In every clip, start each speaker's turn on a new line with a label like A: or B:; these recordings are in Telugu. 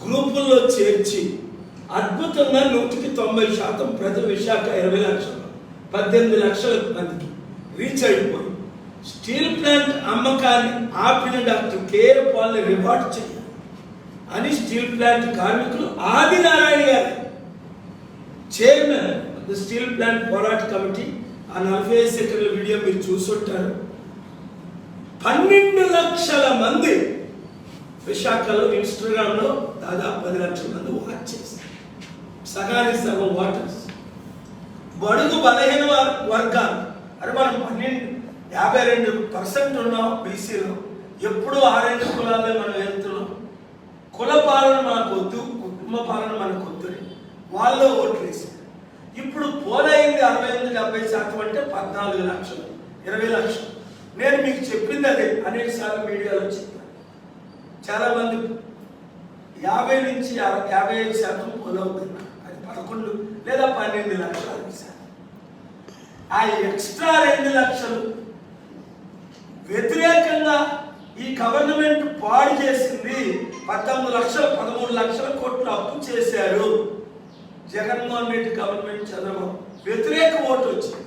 A: గ్రూపుల్లో చేర్చి అద్భుతంగా 190% ప్రజలు విశాఖ 20 లక్షలు 18 లక్షల మందికి రీచ్ అయిపోయి స్టీల్ ప్లాంట్ అమ్మకాన్ని ఆపిన డాక్టర్ కేఏ పాల్ని రివార్డ్ చేయాలి అని స్టీల్ ప్లాంట్ కార్మికులు ఆదినారాయణ గారు చైర్మన్ స్టీల్ ప్లాంట్ పోరాట కమిటీ ఆ 45 సెకండ్ల వీడియో మీరు చూసుంటారు. 12 లక్షల మంది విశాఖలో ఇన్స్టాగ్రామ్లో దాదాపు 10 లక్షల మంది వాచ్ చేశారు. సగానికి సగం వాటర్స్ బడుగు బలహీన వర్గాలు అంటే మనం 52% ఉన్నాం బీసీలో. ఎప్పుడు 6 కులాలే మనం వెళ్తున్నాం. కుల పాలన మనకు వద్దు, కుటుంబ పాలన మనకు వద్దు, వాళ్ళు ఓట్లు వేసారు. ఇప్పుడు పోలైంది 68-70% అంటే 14 లక్షలు 20 లక్షలు. నేను మీకు చెప్పింది అదే అనేక సార్లు మీడియాలో చెప్పాను. చాలా మంది 50 నుంచి 55% పోలవుతున్నారు. అది 11 లేదా 12 లక్షలు వేశారు. ఆ ఎక్స్ట్రా 2 లక్షలు వ్యతిరేకంగా ఈ గవర్నమెంట్ పాడు చేసింది. 19 లక్షలు 13 లక్షల కోట్లు అప్పు చేశారు. జగన్మోహన్ రెడ్డి గవర్నమెంట్ చంద్రబాబు వ్యతిరేక ఓటు వచ్చింది.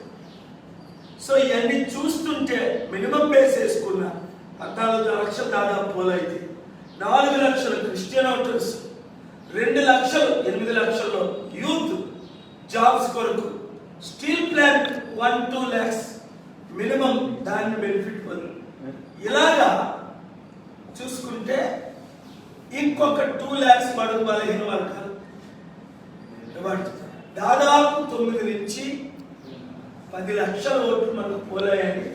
A: సో ఇవన్నీ చూస్తుంటే మినిమం బేస్ వేసుకున్న 14 లక్షలు దాదాపు పోలైతే 4 లక్షలు క్రిస్టియన్ ఓటర్స్, 2 లక్షలు 8 లక్షల్లో యూత్ జాబ్స్ కొరకు, స్టీల్ ప్లాంట్ 1-2 lakhs మినిమం దాన్ని బెనిఫిట్ పొంది. ఇలాగా చూసుకుంటే ఇంకొక 2 lakhs బడుగు బలహీన వర్గాలు దాదాపు 9 నుంచి 10 లక్షల ఓట్లు మనకు పోలాయని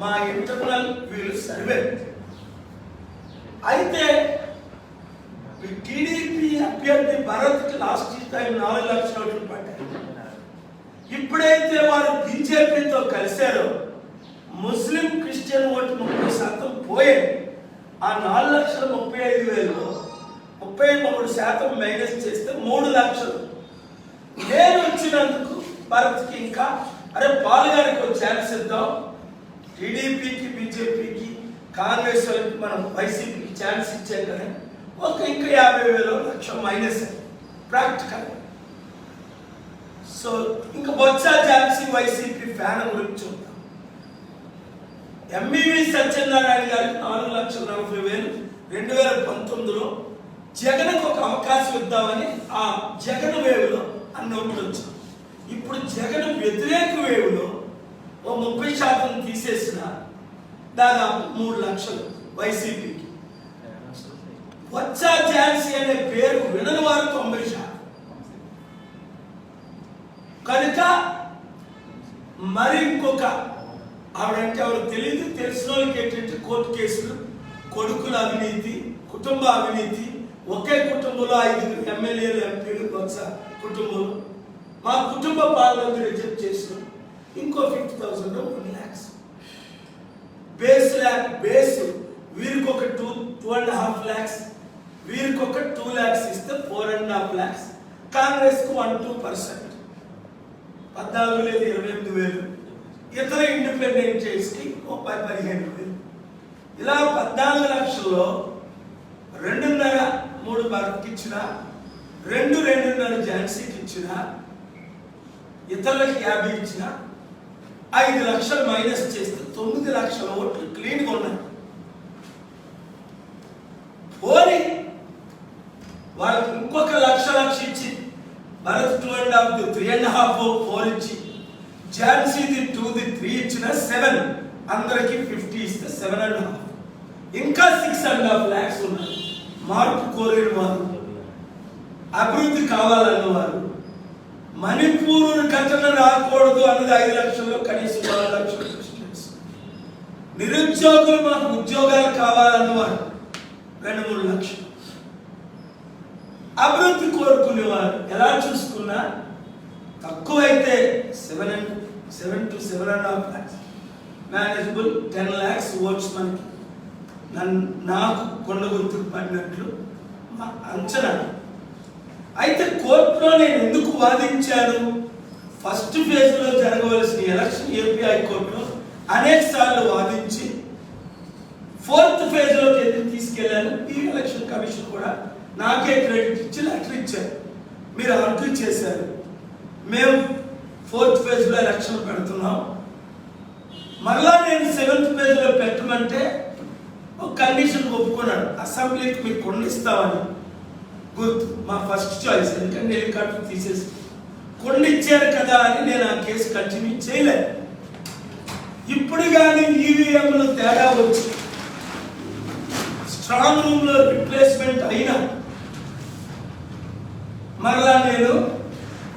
A: మా ఇంటర్నల్ వీళ్ళు సర్వే. అయితే టీడీపీ అభ్యర్థి భరత్కి లాస్ట్ టైం 4 లక్షల ఓట్లు పడ్డాయి. ఇప్పుడైతే వారు బీజేపీతో కలిశారో ముస్లిం క్రిస్టియన్ ఓటు 30% పోయాయి. ఆ 4,35,000లో 33% మైనస్ చేస్తే 3 లక్షలు. నేను వచ్చినందుకు భరత్కి ఇంకా అరే పాల్ గారికి ఒక ఛాన్స్ ఇద్దాం, టీడీపీకి బీజేపీకి కాంగ్రెస్ వాళ్ళకి మనం వైసీపీకి ఛాన్స్ ఇచ్చాం కదా, ఒక ఇంకా 50,000 లక్ష మైనస్ ప్రాక్టికల్. సో ఇంకా బొత్స ఝాన్సీ వైసీపీ ఫ్యాన్ గురించి చూద్దాం. ఎంవివి సత్యనారాయణ గారికి 4,40,000 2019లో జగన్కు ఒక అవకాశం ఇద్దామని ఆ జగన్ వేవ్లో అన్ని ఓట్లు వచ్చాయి. ఇప్పుడు జగన్ వ్యతిరేక వేవ్లో ఓ 30% తీసేసిన దాదాపు 3 లక్షలు వైసీపీకి. బొత్స ఝాన్సీ అనే పేరు వినని వారు 90%. కనుక మరి ఇంకొక ఆవిడంటే ఎవరు తెలియదు, తెలిసిన వాళ్ళకి ఏంటంటే కోర్టు కేసులు, కొడుకుల అవినీతి, కుటుంబ అవినీతి, ఒకే కుటుంబంలో 5 ఎమ్మెల్యేలు ఎంపీలు బొత్స కుటుంబం, మా కుటుంబ పాలన రిజెక్ట్ చేసిన ఇంకో 50,000 1 lakhs బేస్ వీరికి ఒక 2.5 lakhs, వీరికి ఒక 2 lakhs ఇస్తే 4.5 lakhs. కాంగ్రెస్ కు 1-2%, 14 లేదు 28,000. ఇతర ఇండిపెండెంట్ చేసి 15,000. ఇలా 14 లక్షల్లో 2.5-3 భరత్కి ఇచ్చిన, 2.5 ఝాన్సీకి ఇచ్చిన, ఇతరులకి 50 ఇచ్చిన, 5 లక్షలు మైనస్ చేస్తే 9 లక్షల ఓట్లు క్లీన్గా ఉన్నాయి. పోనీ వాళ్ళకి ఇంకొక లక్ష ఇచ్చి భరత్ 2.5 3.5 4 ఇచ్చి ఝాన్సీది 2 3 ఇచ్చిన 7, అందరికి 50 ఇస్తే 7.5, ఇంకా 6.5 lakhs ఉన్నాయి. మార్పు కోరిన వారు, అభివృద్ధి కావాలన్నవారు, మణిపూర్ ఘటన రాకూడదు అన్నది 5 లక్షల్లో కనీసం 4 లక్షలు క్రిస్టియన్స్, నిరుద్యోగులు మాకు ఉద్యోగాలు కావాలన్నవారు 2-3 లక్షలు, అభివృద్ధి కోరుకునేవారు ఎలా చూసుకున్నా తక్కువైతే 7 to 7.5 lakhs, manageable 10 lakhs votes మనకి నాకు కొండ గుర్తుకు పడినట్లు మా అంచనా. అయితే కోర్టులో నేను ఎందుకు వాదించాను? ఫస్ట్ ఫేజ్లో జరగవలసిన ఎలక్షన్ ఏపీ హైకోర్టులో అనేక సార్లు వాదించి 4th ఫేజ్లోకి ఎందుకు తీసుకెళ్లాను? ఈ ఎలక్షన్ కమిషన్ కూడా నాకే క్రెడిట్ ఇచ్చి లెటర్ ఇచ్చారు, మీరు ఆర్గ్యూ చేశారు, మేము 4th పేజ్లో ఎలక్షన్ పెడుతున్నాం. మరలా నేను 7th పేజ్లో పెట్టమంటే ఒక కండిషన్ ఒప్పుకున్నాడు, అసెంబ్లీకి మీకు కొండ ఇస్తామని. గుర్తు, మా ఫస్ట్ చాయిస్, ఎందుకంటే హెలికాప్టర్ తీసేసి కొండ ఇచ్చారు కదా అని నేను ఆ కేసు కంటిన్యూ చేయలేదు. ఇప్పుడు కానీ ఈవీఎంలు తేడా వచ్చి స్ట్రాంగ్ రూమ్లో రిప్లేస్మెంట్ అయినా మరలా నేను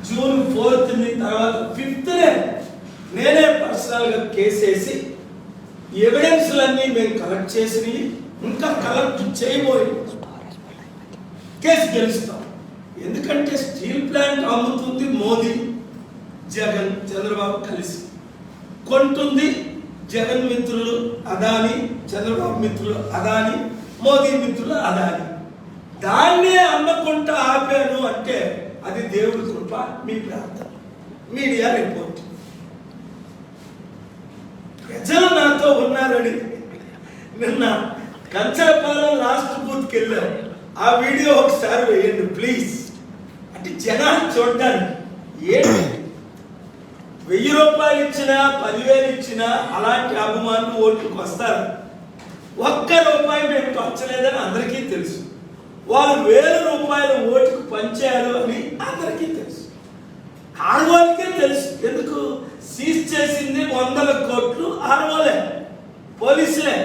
A: June 4th తర్వాత 5th నేనే పర్సనల్గా కేసు వేసి ఎవిడెన్స్లన్నీ మేము కలెక్ట్ చేసి ఇంకా కలెక్ట్ చేయబోయి కేసు గెలుస్తాం. ఎందుకంటే స్టీల్ ప్లాంట్ అమ్ముతుంది మోదీ, జగన్, చంద్రబాబు కలిసి, కొంటుంది జగన్ మిత్రులు అదాని, చంద్రబాబు మిత్రులు అదాని, మోదీ మిత్రులు అదాని. దాన్నే అమ్మకుంటా ఆపాను అంటే అది దేవుడి కృప, మీ ప్రార్థన, మీడియా రిపోర్ట్. ప్రజలు నాతో ఉన్నారని నిన్న కంచరపాలెం లాస్ట్ బూత్కి వెళ్ళారు. ఆ వీడియో ఒకసారి వేయండి ప్లీజ్. అంటే జనాలు చూడడానికి ఏంటి, 1000 రూపాయలు ఇచ్చినా 10,000 ఇచ్చినా అలాంటి అభిమానులు ఓట్లకు వస్తారు. ₹1 మేము పంచలేదని అందరికీ తెలుసు. వాళ్ళు 1000 రూపాయలు ఓటుకు పంచారు అని అందరికీ తెలుసు. ఆడవాళ్ళకే తెలుసు. ఎందుకు సీజ్ చేసింది 100 కోట్లు ఆడవాళ్ళే, పోలీసులే,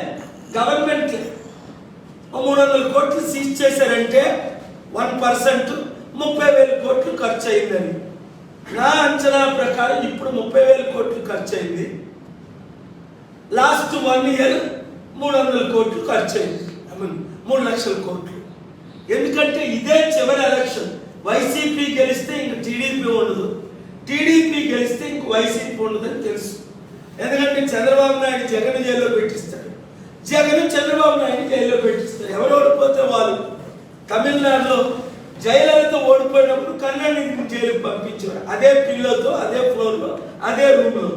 A: గవర్నమెంట్లే. 300 కోట్లు సీజ్ చేశారంటే 1% 30,000 కోట్లు ఖర్చు అయిందని నా అంచనా ప్రకారం. ఇప్పుడు 30,000 కోట్లు ఖర్చు అయింది. లాస్ట్ 1 year 300 కోట్లు ఖర్చు అయింది, 3 లక్షల కోట్లు. ఎందుకంటే ఇదే చివరి ఎలక్షన్. వైసీపీ గెలిస్తే ఇంక టీడీపీ ఉండదు, టీడీపీ గెలిస్తే ఇంక వైసీపీ ఉండదని తెలుసు. ఎందుకంటే చంద్రబాబు నాయుడు జగన్ జైల్లో పెట్టిస్తాడు, జగన్ చంద్రబాబు నాయుడు జైల్లో పెట్టిస్తారు. ఎవరు ఓడిపోతే వాళ్ళు. తమిళనాడులో జయలలిత ఓడిపోయినప్పుడు కరుణానిధిని జైలుకి పంపించారు, అదే పిల్లోతో, అదే ఫ్లోర్లో, అదే రూమ్లో.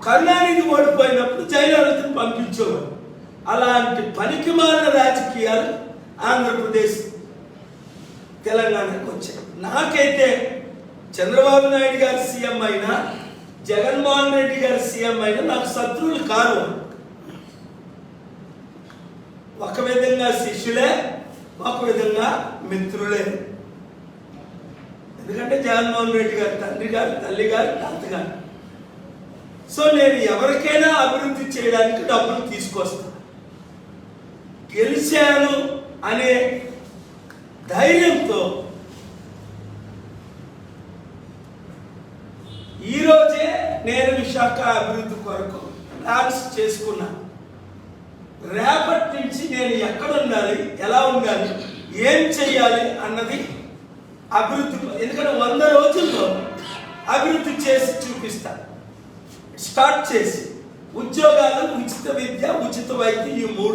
A: కరుణానిధి ఓడిపోయినప్పుడు జయలలితను పంపించేవారు. అలాంటి పనికి మాలిన రాజకీయాలు ఆంధ్రప్రదేశ్, తెలంగాణకు వచ్చాయి. నాకైతే చంద్రబాబు నాయుడు గారు సీఎం అయినా, జగన్మోహన్ రెడ్డి గారు సీఎం అయినా నాకు శత్రువులు కారు. ఒక విధంగా శిష్యులే, ఒక విధంగా మిత్రులే. ఎందుకంటే జగన్మోహన్ రెడ్డి గారు తండ్రి గారు, తల్లి గారు, తాత గారు. సో నేను ఎవరికైనా అభివృద్ధి చేయడానికి డబ్బులు తీసుకొస్తాను. గెలిచాను అనే ధైర్యంతో ఈరోజే నేను విశాఖ అభివృద్ధి కొరకు ప్లాన్స్ చేసుకున్నాను. రేపటి నుంచి నేను ఎక్కడ ఉండాలి, ఎలా ఉండాలి, ఏం చెయ్యాలి అన్నది అభివృద్ధి. ఎందుకంటే 100 రోజుల్లో అభివృద్ధి చేసి చూపిస్తాను. స్టార్ట్ చేసి ఉద్యోగాలు, ఉచిత విద్య, ఉచిత వైద్యం, ఈ 3